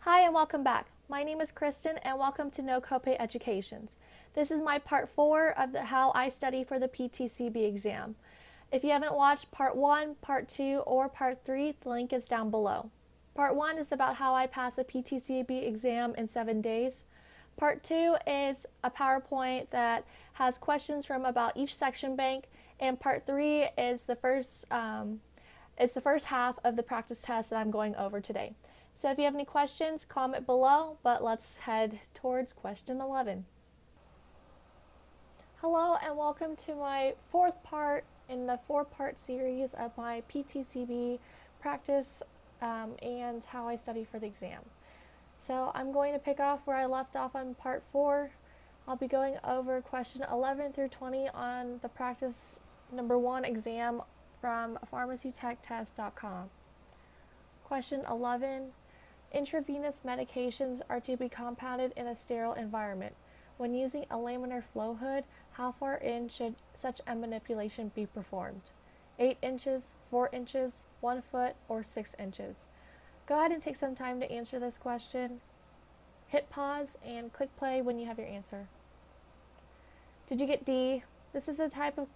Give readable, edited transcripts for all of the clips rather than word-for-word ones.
Hi and welcome back. My name is Kristen and welcome to No Copay Educations. This is my part 4 of the How I Study for the PTCB exam. If you haven't watched part 1, part 2, or part 3, the link is down below. Part 1 is about how I pass a PTCB exam in 7 days. Part 2 is a PowerPoint that has questions from about each section bank, and part 3 is the first half of the practice test that I'm going over today. So if you have any questions, comment below, but let's head towards question 11. Hello and welcome to my 4th part in the 4-part series of my PTCB practice and how I study for the exam. So I'm going to pick off where I left off on part 4. I'll be going over question 11 through 20 on the practice number 1 exam from pharmacytechtest.com. Question 11. Intravenous medications are to be compounded in a sterile environment. When using a laminar flow hood, how far in should such a manipulation be performed? 8 inches, 4 inches, 1 foot, or 6 inches? Go ahead and take some time to answer this question. Hit pause and click play when you have your answer. Did you get D? This is a type of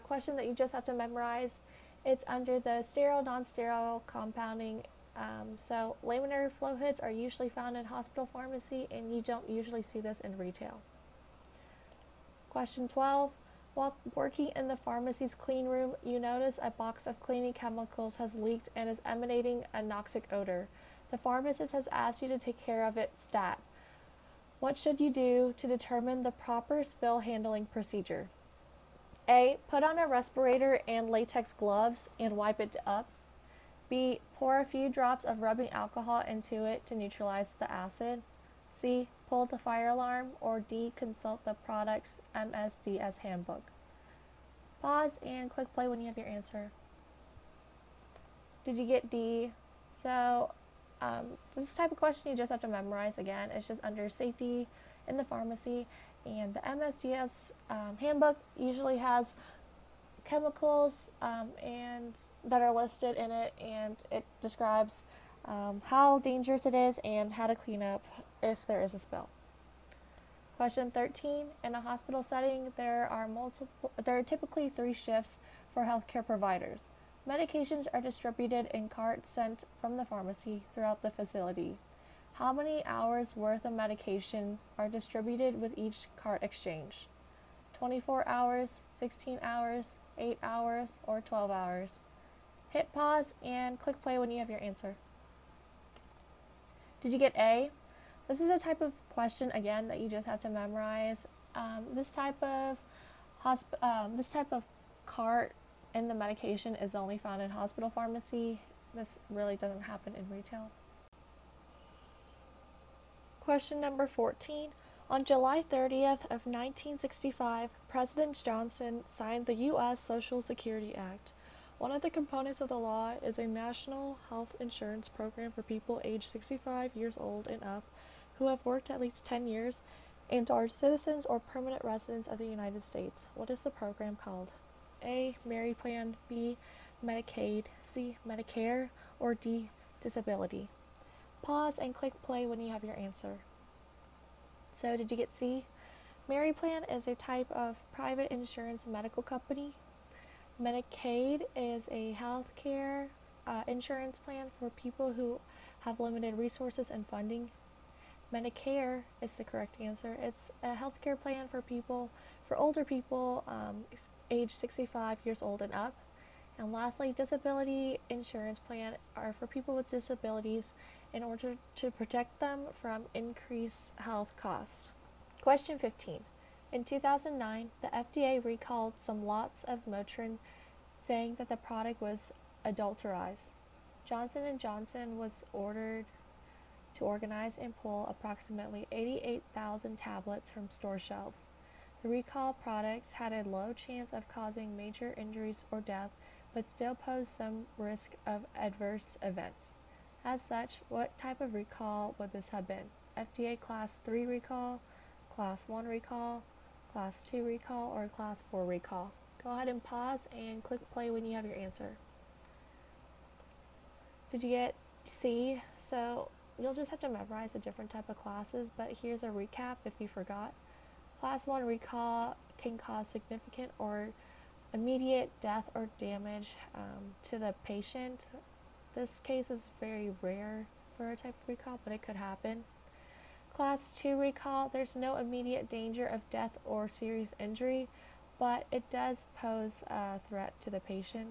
question that you just have to memorize. It's under the sterile, non-sterile compounding. So laminar flow hoods are usually found in hospital pharmacy, and you don't usually see this in retail. Question 12. While working in the pharmacy's clean room, you notice a box of cleaning chemicals has leaked and is emanating a noxic odor. The pharmacist has asked you to take care of it stat. What should you do to determine the proper spill handling procedure? A. Put on a respirator and latex gloves and wipe it up. B. Pour a few drops of rubbing alcohol into it to neutralize the acid. C. Pull the fire alarm. Or D. Consult the product's MSDS handbook. Pause and click play when you have your answer. Did you get D? So this is the type of question you just have to memorize. Again, it's just under safety in the pharmacy, and the MSDS handbook usually has chemicals and that are listed in it, and it describes how dangerous it is and how to clean up if there is a spill. Question 13. In a hospital setting, there are typically 3 shifts for healthcare providers. Medications are distributed in carts sent from the pharmacy throughout the facility. How many hours worth of medication are distributed with each cart exchange? 24 hours, 16 hours, 8 hours, or 12 hours? Hit pause and click play when you have your answer. Did you get A? This is a type of question, again, that you just have to memorize. This type of cart in the medication is only found in hospital pharmacy. This really doesn't happen in retail. Question number 14. On July 30th of 1965, President Johnson signed the U.S. Social Security Act. One of the components of the law is a national health insurance program for people aged 65 years old and up who have worked at least 10 years and are citizens or permanent residents of the United States. What is the program called? A. Married Plan. B. Medicaid. C. Medicare. Or D. Disability. Pause and click play when you have your answer. So did you get C? Married Plan is a type of private insurance medical company. Medicaid is a health care insurance plan for people who have limited resources and funding. Medicare is the correct answer. It's a health care plan for older people age 65 years old and up. And lastly, disability insurance plan are for people with disabilities in order to protect them from increased health costs. Question 15. In 2009, the FDA recalled some lots of Motrin, saying that the product was adulterized. Johnson & Johnson was ordered to organize and pull approximately 88,000 tablets from store shelves. The recalled products had a low chance of causing major injuries or death, but still posed some risk of adverse events. As such, what type of recall would this have been? FDA Class 3 recall, Class 1 recall, Class 2 recall, or Class 4 recall? Go ahead and pause and click play when you have your answer. Did you get C? So you'll just have to memorize the different type of classes, but here's a recap if you forgot. Class 1 recall can cause significant or immediate death or damage to the patient. This case is very rare for a type of recall, but it could happen. Class 2 recall, there's no immediate danger of death or serious injury, but it does pose a threat to the patient.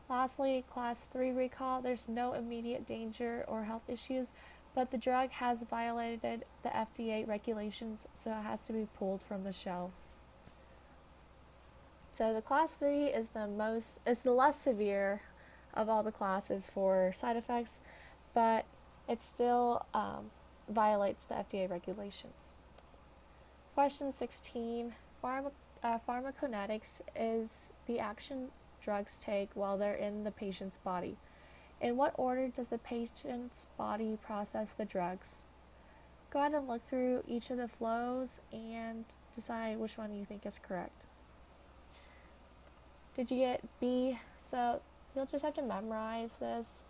Lastly, Class 3 recall, there's no immediate danger or health issues, but the drug has violated the FDA regulations, so it has to be pulled from the shelves. So the Class 3 is the less severe of all the classes for side effects, but it still violates the FDA regulations. Question 16. Pharmacokinetics is the action drugs take while they're in the patient's body. In what order does the patient's body process the drugs? Go ahead and look through each of the flows and decide which one you think is correct. Did you get B? So you'll just have to memorize this.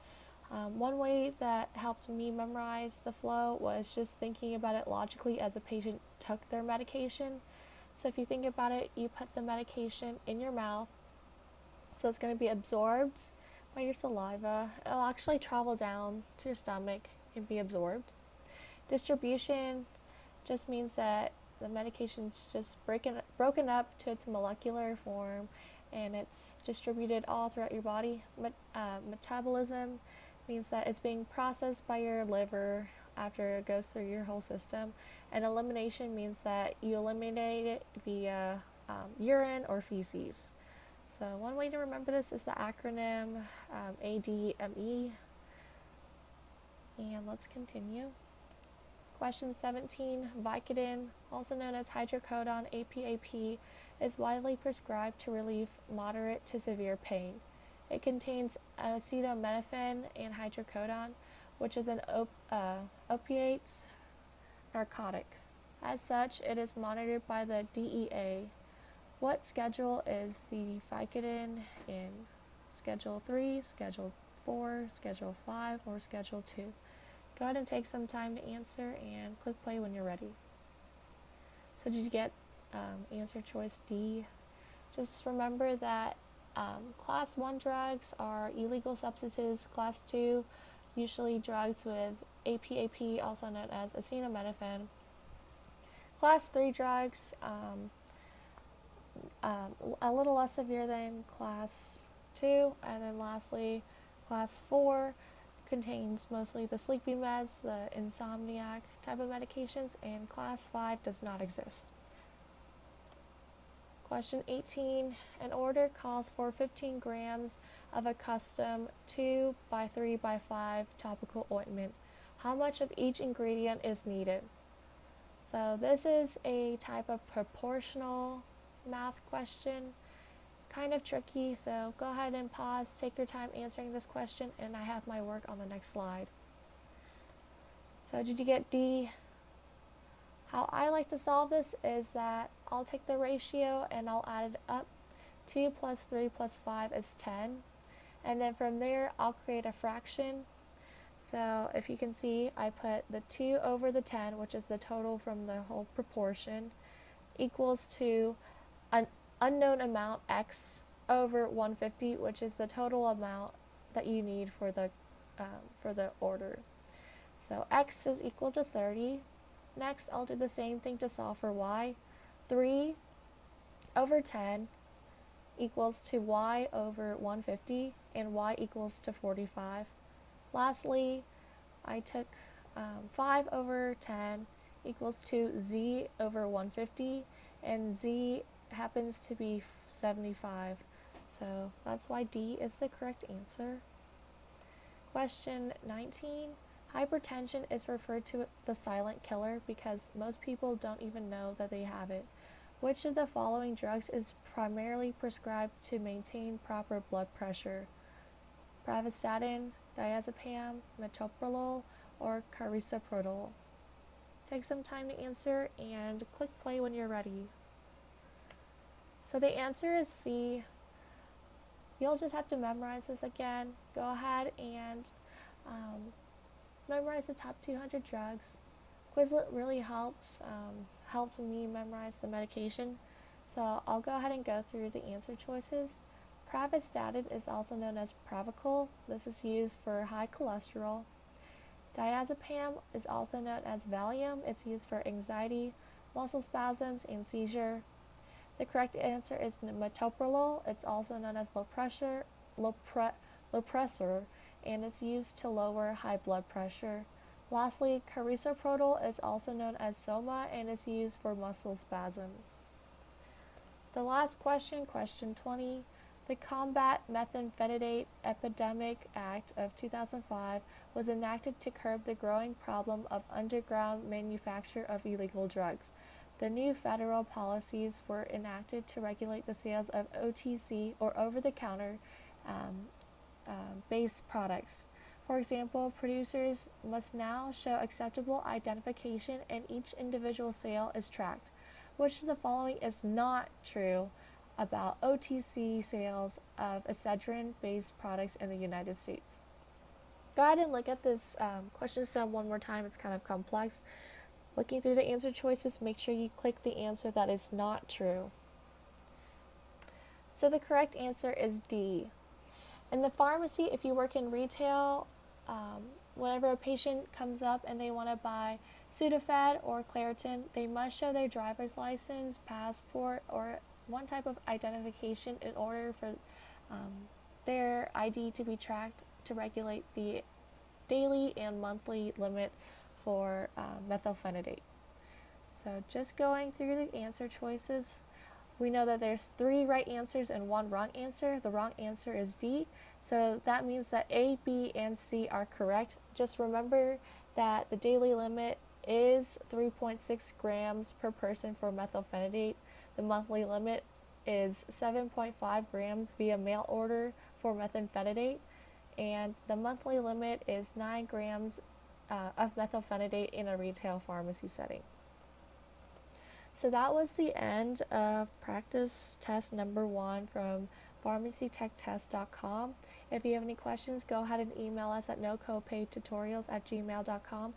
One way that helped me memorize the flow was just thinking about it logically as a patient took their medication. So if you think about it, you put the medication in your mouth, so it's going to be absorbed by your saliva. It'll actually travel down to your stomach and be absorbed. Distribution just means that the medication's just broken up to its molecular form, and it's distributed all throughout your body. Metabolism means that it's being processed by your liver after it goes through your whole system. And elimination means that you eliminate it via urine or feces. So one way to remember this is the acronym ADME. And let's continue. Question 17. Vicodin, also known as hydrocodone APAP, is widely prescribed to relieve moderate to severe pain. It contains acetaminophen and hydrocodone, which is an opiate narcotic. As such, it is monitored by the DEA. What schedule is the Vicodin in? Schedule 3, Schedule 4, Schedule 5, or Schedule 2? Go ahead and take some time to answer and click play when you're ready. So did you get answer choice D? Just remember that Class 1 drugs are illegal substances. Class 2, usually drugs with APAP, also known as acetaminophen. Class 3 drugs, a little less severe than Class 2. And then lastly, Class 4 contains mostly the sleepy meds, the insomniac type of medications, and Class 5 does not exist. Question 18. An order calls for 15 grams of a custom 2x3x5 topical ointment. How much of each ingredient is needed? So this is a type of proportional math question. Kind of tricky, so go ahead and pause, take your time answering this question, and I have my work on the next slide. So did you get D? How I like to solve this is that I'll take the ratio and I'll add it up. 2 plus 3 plus 5 is 10. And then from there, I'll create a fraction. So if you can see, I put the 2 over the 10, which is the total from the whole proportion, equals to an unknown amount, x, over 150, which is the total amount that you need for the order. So x is equal to 30. Next, I'll do the same thing to solve for y. 3 over 10 equals to y over 150, and y equals to 45. Lastly, I took 5 over 10 equals to z over 150, and z happens to be 75. So that's why D is the correct answer. Question 19. Hypertension is referred to the silent killer because most people don't even know that they have it. Which of the following drugs is primarily prescribed to maintain proper blood pressure? Pravastatin, diazepam, metoprolol, or carisoprodol? Take some time to answer and click play when you're ready. So the answer is C. You'll just have to memorize this again. Go ahead and memorize the top 200 drugs. Quizlet really helped me memorize the medication. So I'll go ahead and go through the answer choices. Pravastatin is also known as Pravachol. This is used for high cholesterol. Diazepam is also known as Valium. It's used for anxiety, muscle spasms, and seizure. The correct answer is metoprolol. It's also known as Lopressor, and it's used to lower high blood pressure. Lastly, carisoprodol is also known as Soma, and is used for muscle spasms. The last question, question 20. The Combat Methylphenidate Epidemic Act of 2005 was enacted to curb the growing problem of underground manufacture of illegal drugs. The new federal policies were enacted to regulate the sales of OTC or over-the-counter base products. For example, producers must now show acceptable identification and each individual sale is tracked. Which of the following is not true about OTC sales of ephedrine-based products in the United States? Go ahead and look at this question stem one more time. It's kind of complex. Looking through the answer choices, make sure you click the answer that is not true. So the correct answer is D. In the pharmacy, if you work in retail, whenever a patient comes up and they want to buy Sudafed or Claritin, they must show their driver's license, passport, or one type of identification in order for their ID to be tracked to regulate the daily and monthly limit for methylphenidate. So just going through the answer choices, we know that there's 3 right answers and 1 wrong answer. The wrong answer is D, so that means that A, B, and C are correct. Just remember that the daily limit is 3.6 grams per person for methylphenidate. The monthly limit is 7.5 grams via mail order for methylphenidate, and the monthly limit is 9 grams of methylphenidate in a retail pharmacy setting. So that was the end of practice test number 1 from pharmacytechtest.com. If you have any questions, go ahead and email us at nocopaytutorials@gmail.com.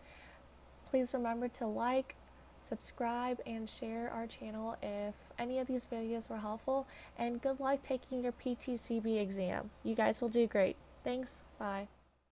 Please remember to like, subscribe, and share our channel if any of these videos were helpful. And good luck taking your PTCB exam. You guys will do great. Thanks. Bye.